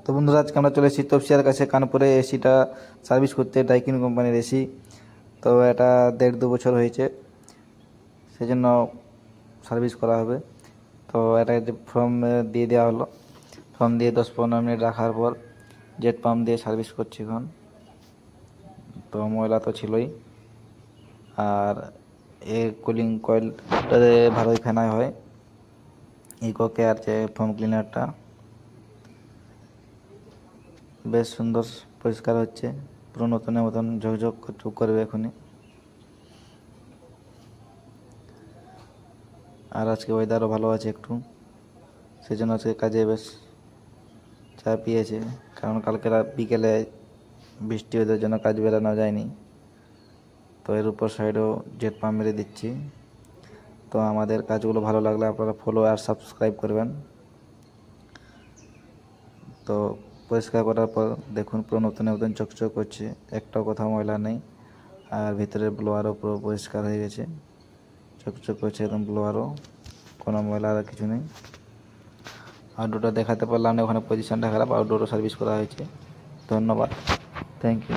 তো বন্ধুরা, আজকে আমরা চলে এসেছি তপসিয়ার কাছে কানপুরে এসিটা সার্ভিস করতে, ডাইকিন কোম্পানির এসি। তো এটা 1.5-2 বছর হয়েছে, সেই জন্য সার্ভিস করা হবে। তো এটা ফর্ম দিয়ে দেওয়া হলো, ফর্ম দিয়ে 10-15 মিনিট রাখার পর জেট পাম্প দিয়ে সার্ভিস করছি এখন। তো ময়লা তো ছিলই, আর এই কুলিং কয়েলটাতে ভালোই ফেনাই হয়। ইকো কেয়ার যে ফর্ম ক্লিনারটা বেশ সুন্দর পরিষ্কার হচ্ছে, পুরো নতুনের মতন ঝকঝক করবে এখনই। আর আজকে ওয়েদারও ভালো আছে একটু, সেই জন্য আজকে কাজে বেশ চাপ পেয়েছে, কারণ কালকে বিকেলে বৃষ্টি ওদের জন্য কাজ বেরানো যায়নি। তো এর উপর সাইডেও জেট পাম্প মেরে দিচ্ছি। তো আমাদের কাজগুলো ভালো লাগলে আপনারা ফলো আর সাবস্ক্রাইব করবেন। তো পরিষ্কার করার পর দেখুন পুরো নতুনের মতন চকচক করছে, একটাও কোথাও ময়লা নেই। আর ভিতরের ব্লোয়ারও পুরো পরিষ্কার হয়ে গেছে, চকচক করছে একদম, ব্লোয়ারও কোনো ময়লা আর কিছু নেই। আউটডোরটা দেখাতে পারলাম না, ওখানে পজিশনটা খারাপ, আউটডোরও সার্ভিস করা হয়েছে। ধন্যবাদ, থ্যাংক ইউ।